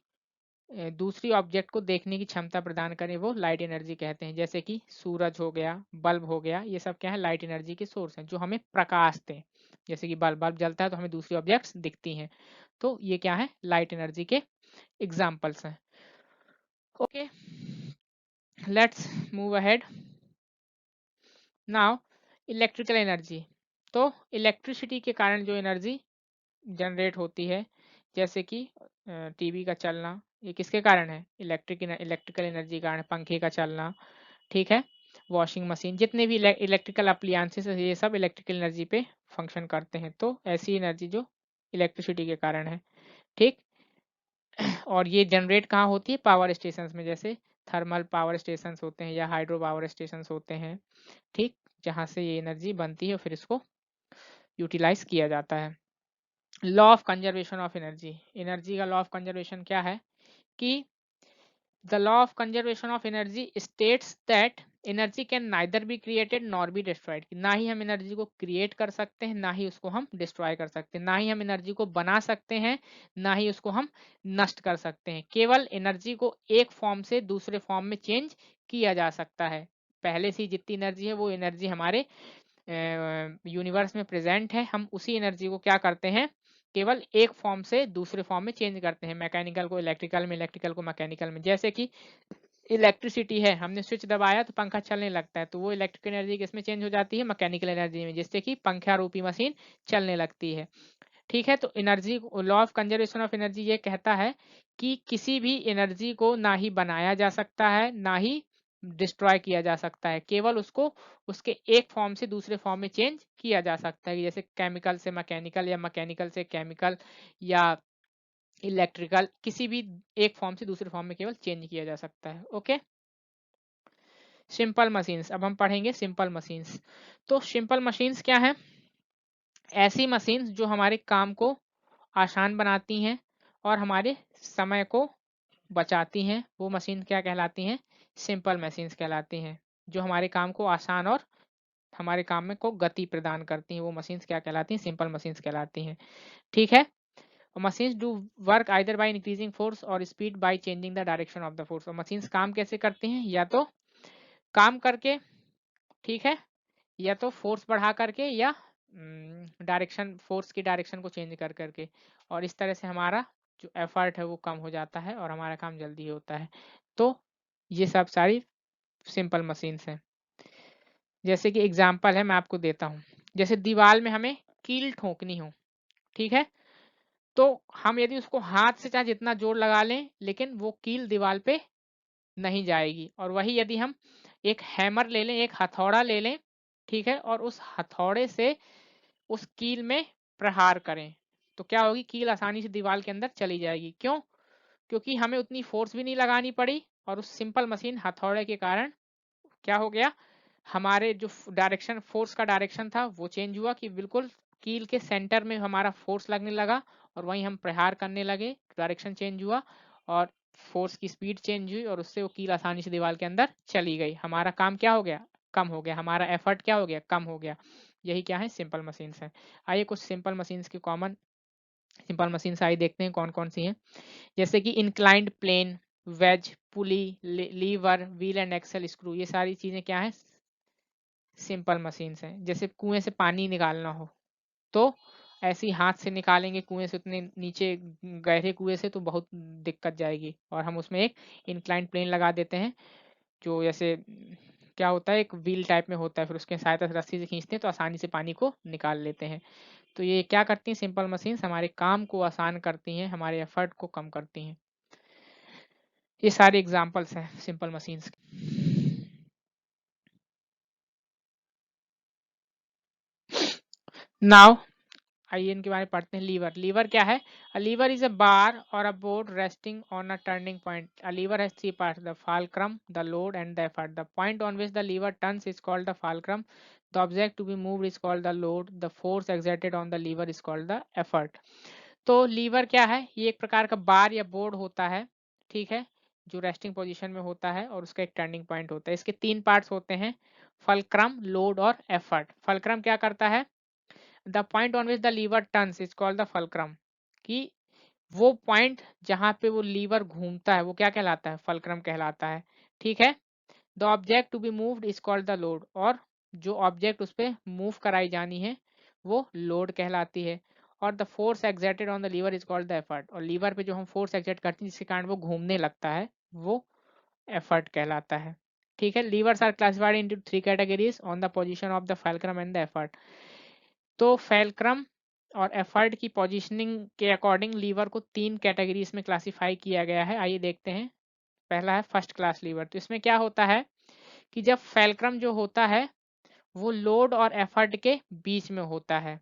दूसरी ऑब्जेक्ट को देखने की क्षमता प्रदान करें, वो लाइट एनर्जी कहते हैं। जैसे कि सूरज हो गया, बल्ब हो गया, ये सब क्या है, लाइट एनर्जी के सोर्स हैं जो हमें प्रकाश दें। जैसे कि बल्ब बल्ब जलता है तो हमें दूसरी ऑब्जेक्ट्स दिखती हैं, तो ये क्या है, लाइट एनर्जी के एग्जाम्पल्स हैं। Okay, let's move ahead. Now, electrical energy, तो इलेक्ट्रिसिटी के कारण जो एनर्जी जनरेट होती है, जैसे कि टीवी का चलना, ये किसके कारण है, इलेक्ट्रिकल एनर्जी के कारण, पंखे का चलना, ठीक है, वॉशिंग मशीन, जितने भी इलेक्ट्रिकल अप्लायंसेस है ये सब इलेक्ट्रिकल एनर्जी पे फंक्शन करते हैं। तो ऐसी एनर्जी जो इलेक्ट्रिसिटी के कारण है। ठीक, और ये जनरेट कहाँ होती है, पावर स्टेशंस में, जैसे थर्मल पावर स्टेशंस होते हैं या हाइड्रो पावर स्टेशंस होते हैं। ठीक, जहाँ से ये एनर्जी बनती है फिर इसको यूटिलाइज किया जाता है। Law of conservation of energy, energy का लॉ ऑफ कंजर्वेशन क्या है कि the law of conservation of energy states that energy can neither be created nor be destroyed, ना ही हम एनर्जी को क्रिएट कर सकते हैं ना ही उसको हम डिस्ट्रॉय कर सकते हैं, ना ही हम एनर्जी को बना सकते हैं ना ही उसको हम नष्ट कर सकते हैं। केवल एनर्जी को एक फॉर्म से दूसरे फॉर्म में चेंज किया जा सकता है। पहले से जितनी एनर्जी है वो एनर्जी हमारे यूनिवर्स में प्रेजेंट है, हम उसी एनर्जी को क्या करते हैं, केवल एक फॉर्म से दूसरे फॉर्म में चेंज करते हैं। मैकेनिकल को इलेक्ट्रिकल में, इलेक्ट्रिकल को मैकेनिकल में। जैसे कि इलेक्ट्रिसिटी है, हमने स्विच दबाया तो पंखा चलने लगता है, तो वो इलेक्ट्रिकल एनर्जी किसमें चेंज हो जाती है, मैकेनिकल एनर्जी में, जिससे कि पंखा रूपी मशीन चलने लगती है। ठीक है, तो energy, law of conservation of energy ये कहता है कि किसी भी एनर्जी को ना ही बनाया जा सकता है ना ही डिस्ट्रॉय किया जा सकता है, केवल उसको उसके एक फॉर्म से दूसरे फॉर्म में चेंज किया जा सकता है। जैसे केमिकल से मैकेनिकल या मैकेनिकल से केमिकल या इलेक्ट्रिकल, किसी भी एक फॉर्म से दूसरे फॉर्म में केवल चेंज किया जा सकता है। Okay, simple machines. अब हम पढ़ेंगे सिंपल मशीन्स। तो सिंपल मशीन्स क्या है, ऐसी मशीन्स जो हमारे काम को आसान बनाती हैं और हमारे समय को बचाती हैं, वो मशीन क्या कहलाती हैं, सिंपल मशीन्स कहलाती हैं। जो हमारे काम को आसान और हमारे काम में को गति प्रदान करती हैं, वो मशीन्स क्या कहलाती हैं, सिंपल मशीन्स कहलाती हैं। ठीक है, machines do work either by increasing force और speed by changing the direction of the force. और मशीन्स काम कैसे करती हैं, या तो काम करके, ठीक है, या तो फोर्स बढ़ा करके या डायरेक्शन, फोर्स की डायरेक्शन को चेंज कर करके, और इस तरह से हमारा जो एफर्ट है वो कम हो जाता है और हमारा काम जल्दी होता है। तो ये सब सारी सिंपल मशीन्स हैं। जैसे कि एग्जांपल है, मैं आपको देता हूँ। जैसे दीवार में हमें कील ठोकनी हो, ठीक है, तो हम यदि उसको हाथ से चाहे जितना जोर लगा लें, लेकिन वो कील दीवार पे नहीं जाएगी। और वही यदि हम एक हैमर ले लें, एक हथौड़ा ले लें, ठीक है, और उस हथौड़े से उस कील में प्रहार करें, तो क्या होगी, कील आसानी से दीवार के अंदर चली जाएगी। क्यों? क्योंकि हमें उतनी फोर्स भी नहीं लगानी पड़ी और उस सिंपल मशीन हथौड़े के कारण क्या हो गया, हमारे जो डायरेक्शन, फोर्स का डायरेक्शन था वो चेंज हुआ, कि बिल्कुल कील के सेंटर में हमारा फोर्स लगने लगा और वहीं हम प्रहार करने लगे, डायरेक्शन चेंज हुआ और फोर्स की स्पीड चेंज हुई और उससे वो कील आसानी से दीवार के अंदर चली गई। हमारा काम क्या हो गया, कम हो गया, हमारा एफर्ट क्या हो गया, कम हो गया। यही क्या है, सिंपल मशीन्स है। आइए कुछ सिंपल मशीन्स की कॉमन सिंपल मशीन्स आई देखते हैं कौन कौन सी हैं। जैसे कि inclined plane, wedge, pulley, lever, wheel and axle screw, ये सारी चीजें क्या है, सिंपल मशीन्स हैं। जैसे कुएं से पानी निकालना हो तो ऐसे ही हाथ से निकालेंगे कुएं से, उतने नीचे गहरे कुएं से तो बहुत दिक्कत जाएगी, और हम उसमें एक इंक्लाइंड प्लेन लगा देते हैं, जो जैसे क्या होता है, एक व्हील टाइप में होता है, फिर उसके सहायता से रस्सी से खींचते हैं तो आसानी से पानी को निकाल लेते हैं। तो ये क्या करती हैं, सिंपल मशीन्स हमारे काम को आसान करती हैं, हमारे एफर्ट को कम करती हैं। ये सारे एग्जांपल्स हैं सिंपल मशीन्स। नाउ आइए इनके बारे में पढ़ते हैं। लीवर, लीवर क्या है, a lever is a bar और a board resting on a turning point. A lever has three parts, the fulcrum, the load and the effort. The point on which the lever turns is called the fulcrum. The object to be moved is called the load. The force exerted on the lever is called the effort. तो liver क्या है, ये एक प्रकार का बार या board होता है, ठीक है, जो रेस्टिंग पोजीशन में होता है और उसका एक टर्निंग पॉइंट होता है। इसके तीन पार्ट्स होते हैं, फलक्रम, लोड और एफर्ट। फलक्रम क्या करता है, the point on which the lever turns is called the fulcrum, कि वो पॉइंट जहां पे वो लीवर घूमता है वो क्या कहलाता है, फलक्रम कहलाता है। ठीक है, the object to be moved is called the load, और जो ऑब्जेक्ट उस पर मूव कराई जानी है वो लोड कहलाती है। और the force exerted on the lever is called the effort, और लीवर पे जो हम फोर्स एक्सर्ट करते हैं जिसके कारण वो घूमने लगता है वो एफर्ट कहलाता है। ठीक है, levers are classified into three categories on the position of the fulcrum and the effort. तो फैलक्रम और एफर्ट की पोजीशनिंग के अकॉर्डिंग लीवर को तीन कैटेगरीज में क्लासिफाई किया गया है। आइए देखते हैं। पहला है फर्स्ट क्लास लीवर। तो इसमें क्या होता है कि जब फैलक्रम जो होता है वो लोड और एफर्ट के बीच में होता है,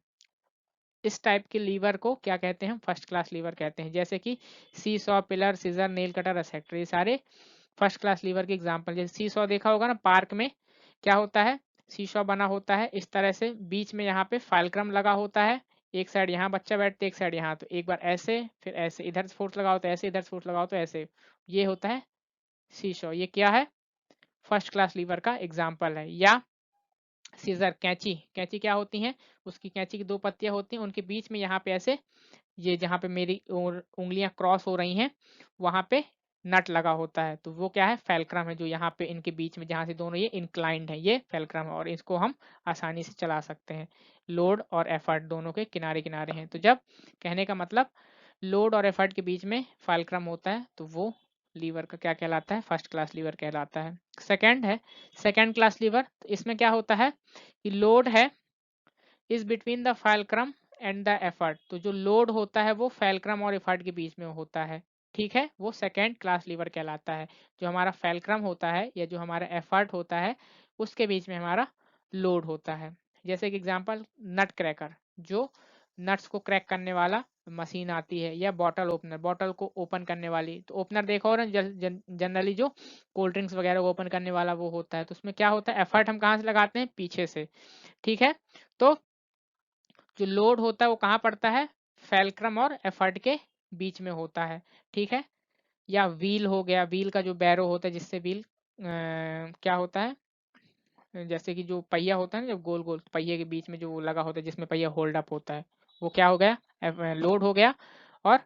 इस टाइप के लीवर को क्या कहते हैं, फर्स्ट क्लास लीवर कहते हैं। जैसे कि seesaw, pliers, scissor, nail cutter, etcetera, ये सारे फर्स्ट क्लास लीवर के एग्जांपल। जैसे सी सॉ देखा होगा ना, पार्क में क्या होता है, शीशा बना होता है इस तरह से, बीच में यहाँ पे फाइलक्रम लगा होता है, एक साइड यहाँ बच्चा बैठते एक साइड यहाँ, तो एक बार ऐसे फिर ऐसे, इधर फोर्स लगाओ तो ऐसे, इधर फोर्स लगाओ तो ऐसे, ये होता है सीशो, ये क्या है? फर्स्ट क्लास लीवर का एग्जाम्पल है। या सीजर, कैंची, कैंची क्या होती है? उसकी कैंची की दो पत्तियां होती हैं, उनके बीच में यहाँ पे ऐसे, ये जहाँ पे मेरी उंगलियां क्रॉस हो रही हैं वहां पे नट लगा होता है, तो वो क्या है? फेल्क्रम है, जो यहाँ पे इनके बीच में जहाँ से दोनों ये इंक्लाइंड है, ये फेल्क्रम है, और इसको हम आसानी से चला सकते हैं। लोड और एफर्ट दोनों के किनारे किनारे हैं, तो जब, कहने का मतलब, लोड और एफर्ट के बीच में फेल्क्रम होता है तो वो लीवर का क्या कहलाता है? फर्स्ट क्लास लीवर कहलाता है। सेकंड है सेकंड क्लास लीवर, तो इसमें क्या होता है कि लोड है is between the fulcrum and the effort, तो जो लोड होता है वो फेल्क्रम और एफर्ट के बीच में होता है, ठीक है, वो सेकेंड क्लास लीवर कहलाता है। जो हमारा फेल्क्रम होता है या जो हमारा एफर्ट होता है उसके बीच में हमारा लोड होता है। जैसे कि एग्जांपल, नट क्रैकर, जो नट्स को क्रैक करने वाला मशीन आती है, या बॉटल ओपनर, बॉटल को ओपन करने वाली, तो ओपनर देखा हो ना, जनरली जो कोल्ड ड्रिंक्स वगैरह को ओपन करने वाला वो होता है, तो उसमें क्या होता है? एफर्ट हम कहाँ से लगाते हैं? पीछे से, ठीक है। तो जो लोड होता है वो कहाँ पड़ता है? फेल्क्रम और एफर्ट के बीच में होता है, ठीक है। या व्हील हो गया, व्हील का जो बैरो होता है, जिससे व्हील क्या होता है, जैसे कि जो पहिया होता है ना, जब गोल गोल पहिए के बीच में जो वो लगा होता है जिसमें पहिया होल्ड अप होता है, वो क्या हो गया? लोड हो गया। और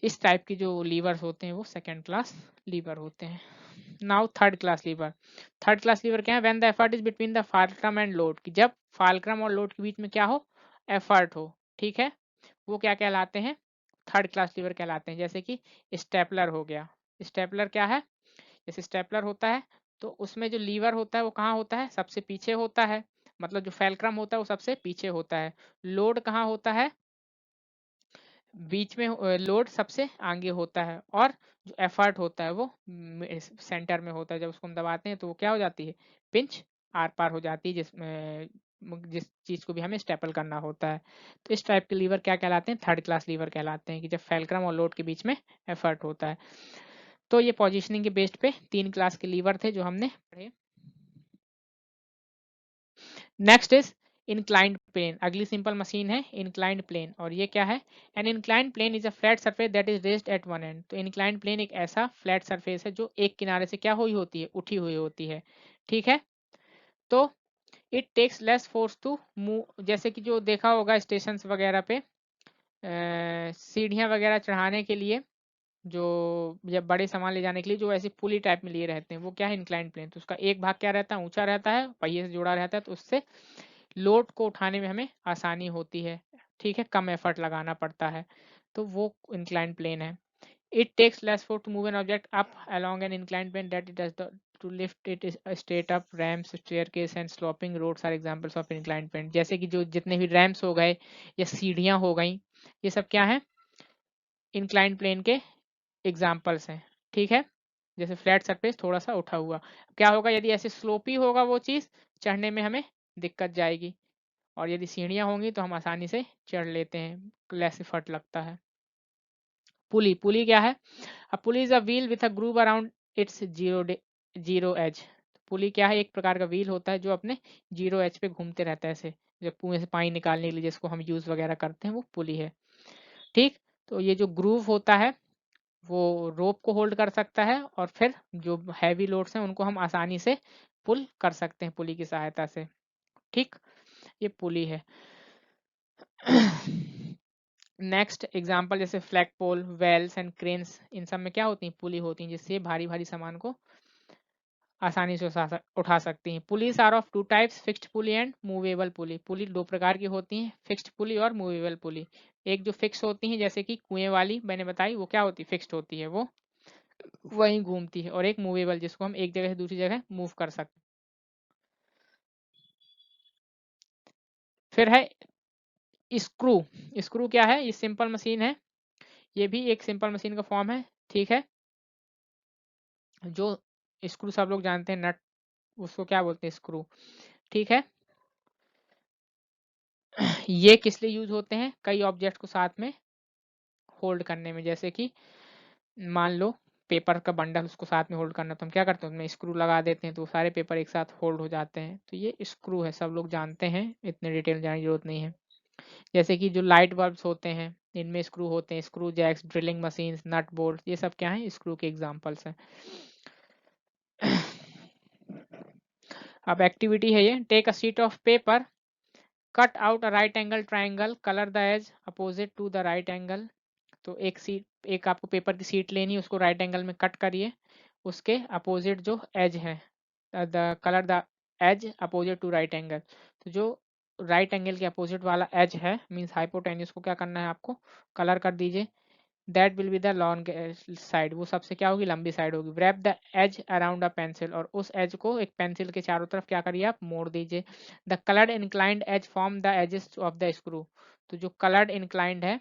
इस टाइप की जो लीवर्स होते हैं वो सेकेंड क्लास लीवर होते हैं। Now third class lever. Third class lever क्या है? When the effort is between the fulcrum and load, कि जब फाल्क्रम और लोड के बीच में क्या हो? एफर्ट हो, ठीक है, वो क्या कहलाते हैं? थर्ड क्लास लीवर कहलाते हैं। जैसे कि स्टेपलर हो गया। स्टेपलर क्या है? जैसे स्टेपलर होता है तो उसमें जो लीवर होता है वो कहाँ होता है? सबसे पीछे होता है, मतलब जो फेल्क्रम होता है वो सबसे पीछे होता है। लोड कहाँ होता है? बीच में लोड सबसे आगे होता है, और जो एफर्ट होता है वो सेंटर में होता है। जब उसको हम दबाते हैं तो वो क्या हो जाती है? पिंच आर पार हो जाती है, जिस चीज को भी हमें स्टेपल करना होता है। तो इस टाइप के लीवर क्या कहलाते हैं? थर्ड क्लास लीवर कहलाते हैं, कि जब फेल्क्रम और लोड के बीच में एफर्ट होता है। तो ये पोजिशनिंग के बेस्ड पे 3 क्लास के लीवर थे जो हमने पढ़े। Next is inclined plane. अगली सिंपल मशीन है इंक्लाइंड प्लेन, और ये क्या है? An inclined plane is a flat surface that is raised at one end. तो इंक्लाइंड प्लेन एक ऐसा फ्लैट सरफेस है जो एक किनारे से क्या हुई होती है? उठी हुई होती है, ठीक है। तो it takes less force to move, जैसे कि जो देखा होगा स्टेशन वगैरह पे सीढ़ियाँ वगैरह चढ़ाने के लिए, जो जब बड़े सामान ले जाने के लिए जो ऐसे पुली टाइप में लिए रहते हैं, वो क्या है? Inclined plane. तो उसका एक भाग क्या रहता है? ऊंचा रहता है, पहिए से जुड़ा रहता है, तो उससे लोड को उठाने में हमें आसानी होती है, ठीक है, कम एफर्ट लगाना पड़ता है, तो वो इंक्लाइंड प्लेन है। It takes less force to move an object up along an inclined plane that it does to lift it is straight up ramps staircase and sloping roads are examples of inclined plane। जैसे कि जो जितने भी ramps हो गए या सीढ़ियां हो गई, ये सब क्या है? इंक्लाइंड प्लेन के एग्जाम्पल्स हैं, ठीक है। जैसे फ्लैट सरफेस थोड़ा सा उठा हुआ, क्या होगा? यदि ऐसे स्लोपी होगा वो चीज़, चढ़ने में हमें दिक्कत जाएगी, और यदि सीढ़ियाँ होंगी तो हम आसानी से चढ़ लेते हैं, लेस एफर्ट लगता है। पुली, पुली क्या है? A pulley is a wheel with a groove around its zero edge. Pulley क्या है? एक प्रकार का व्हील होता है जो अपने जीरो एज पे घूमते रहता है, ऐसे जब कुएं से पानी निकालने के लिए जिसको हम यूज वगैरह करते हैं, वो पुली है, ठीक। तो ये जो ग्रूव होता है वो रोप को होल्ड कर सकता है, और फिर जो हैवी लोड्स हैं उनको हम आसानी से पुल कर सकते हैं पुली की सहायता से, ठीक। ये पुली है। नेक्स्ट एग्जांपल, जैसे flag pole, wells and cranes, इन सब में क्या होती हैं? पुली होती हैं, जिससे भारी भारी सामान को आसानी से उठा सकती हैं। Pulleys are of two types, fixed pulley and movable pulley. Pulley दो प्रकार की होती हैं, फिक्स्ड पुली और मूवेबल पुली। एक जो फिक्स होती हैं जैसे कि कुएं वाली मैंने बताई, वो क्या होती है? फिक्स्ड होती है, वो वहीं घूमती है। और एक मूवेबल, जिसको हम एक जगह से दूसरी जगह मूव कर सकते हैं। फिर है स्क्रू। स्क्रू क्या है? ये सिंपल मशीन है, ये भी एक सिंपल मशीन का फॉर्म है, ठीक है। जो स्क्रू सब लोग जानते हैं, नट, उसको क्या बोलते हैं? स्क्रू, ठीक है। ये किस लिए यूज होते हैं? कई ऑब्जेक्ट को साथ में होल्ड करने में, जैसे कि मान लो पेपर का बंडल, उसको साथ में होल्ड करना, तो हम क्या करते हैं? उसमें स्क्रू लगा देते हैं, तो सारे पेपर एक साथ होल्ड हो जाते हैं। तो ये स्क्रू है, सब लोग जानते हैं, इतने डिटेल जाने की जरूरत नहीं है। जैसे कि जो लाइट बल्ब्स होते हैं, इनमें स्क्रू होते हैं, screw jacks, drilling machines, nut bolt, ये सब क्या है? स्क्रू के एग्जांपल्स हैं। अब एक्टिविटी है ये, take a sheet of paper, cut out a right angle triangle, colour the edge opposite to the right angle. तो एक आपको पेपर की शीट लेनी है, उसको राइट एंगल में कट करिए, उसके अपोजिट जो एज है, the colour the edge opposite to right angle. तो जो राइट एंगल के अपोजिट वाला एज है मीन्स हाइपोटेन्यूज को क्या करना है आपको, कलर कर दीजिए। That will be the long side, वो सबसे क्या होगी, लंबी साइड होगी। Wrap the edge around a pencil, और उस एज को एक पेंसिल के चारों तरफ क्या करिए आप, मोड़ दीजिए। The coloured inclined edge form the edges of the screw, तो जो कलर्ड इंक्लाइंड है,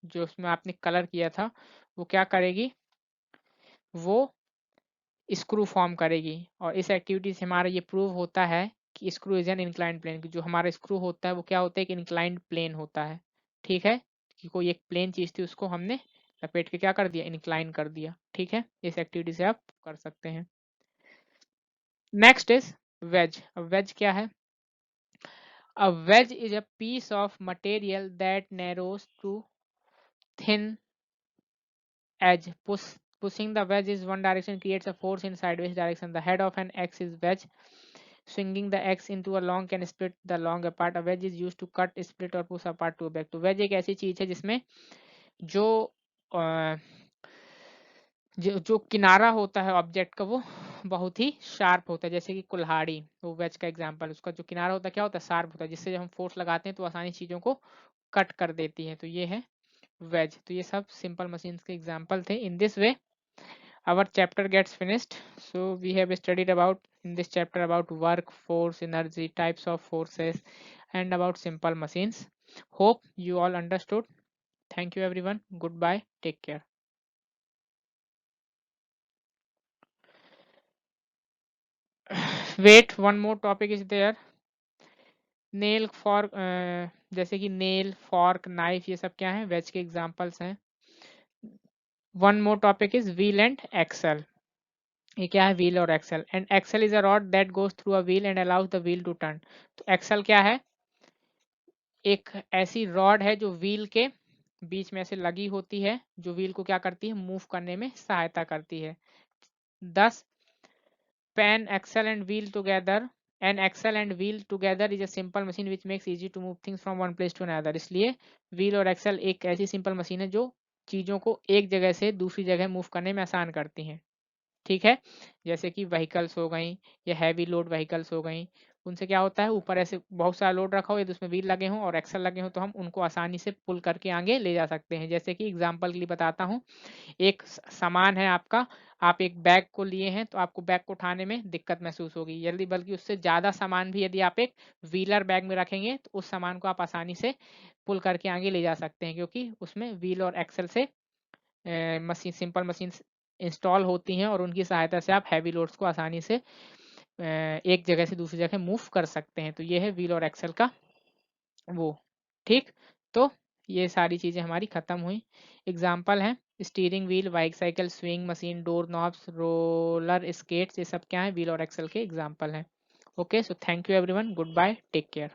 जो उसमें आपने कलर किया था, वो क्या करेगी, वो स्क्रू फॉर्म करेगी। और इस एक्टिविटी से हमारा ये प्रूव होता है कि screw is an inclined plane, जो हमारा स्क्रू होता है वो क्या होता है, एक इंक्लाइंड प्लेन होता है। ठीक है, कि कोई एक प्लेन चीज थी उसको हमने लपेट के क्या कर दिया, इंक्लाइन कर दिया। ठीक है, इस एक्टिविटी से आप कर सकते हैं। Next is wedge. अब वेज क्या है, a wedge is a piece of material that narrows to thin edge. Pushing the wedge is one direction creates a force in sideways direction. The head of an X is wedge. Swinging the X into a long can split the long apart. A wedge is used to cut, split और push apart two back. तो wedge एक ऐसी चीज है जिसमें जो जो किनारा होता है ऑब्जेक्ट का वो बहुत ही शार्प होता है, जैसे कि कुल्हाड़ी, वो वेज का एग्जांपल, उसका जो किनारा होता है क्या होता है, शार्प होता है, जिससे जब हम फोर्स लगाते हैं तो आसानी चीजों को कट कर देती है। तो ये है वेज। तो ये सब सिंपल मशीन्स के एग्जांपल थे। In this way our chapter gets finished. So we have studied about in this chapter about work, force, energy, types of forces, and about simple machines. Hope you all understood. Thank you everyone. Goodbye, take care. Wait, one more topic is there. Nail fork, जैसे कि nail, fork, knife, ये सब क्या है, veg के examples हैं। One more topic is wheel and axle. ये क्या है, व्हील और axle. And axle is a rod that goes through a wheel and allows the wheel to turn. तो एक्सल क्या है, एक ऐसी रॉड है जो व्हील के बीच में से लगी होती है, जो व्हील को क्या करती है, मूव करने में सहायता करती है। 10 pen axle and wheel together, an axle and wheel together is a simple machine which makes easy to move things from one place to another. इसलिए व्हील और एक्सल एक ऐसी सिंपल मशीन है जो चीजों को एक जगह से दूसरी जगह मूव करने में आसान करती हैं। ठीक है, जैसे कि व्हीकल्स हो गई या हैवी लोड व्हीकल्स हो गई, उनसे क्या होता है, ऊपर ऐसे बहुत सारा लोड रखा हो, यदि उसमें व्हील लगे हों और एक्सल लगे हों तो हम उनको आसानी से पुल करके आगे ले जा सकते हैं। जैसे कि एग्जांपल के लिए बताता हूँ, एक सामान है आपका, आप एक बैग को लिए हैं तो आपको बैग को उठाने में दिक्कत महसूस होगी, यदि बल्कि उससे ज़्यादा सामान भी यदि आप एक व्हीलर बैग में रखेंगे तो उस सामान को आप आसानी से पुल करके आगे ले जा सकते हैं, क्योंकि उसमें व्हील और एक्सल से मशीन, सिंपल मशीन इंस्टॉल होती हैं और उनकी सहायता से आप हैवी लोड्स को आसानी से एक जगह से दूसरी जगह मूव कर सकते हैं। तो ये है व्हील और एक्सल का वो। ठीक, तो ये सारी चीज़ें हमारी ख़त्म हुई। एग्जाम्पल हैं, steering wheel, bike cycle, swing machine, door knobs, roller skates, ये सब क्या है, व्हील और एक्सल के एग्जाम्पल हैं। Okay, so thank you everyone, good bye, take care.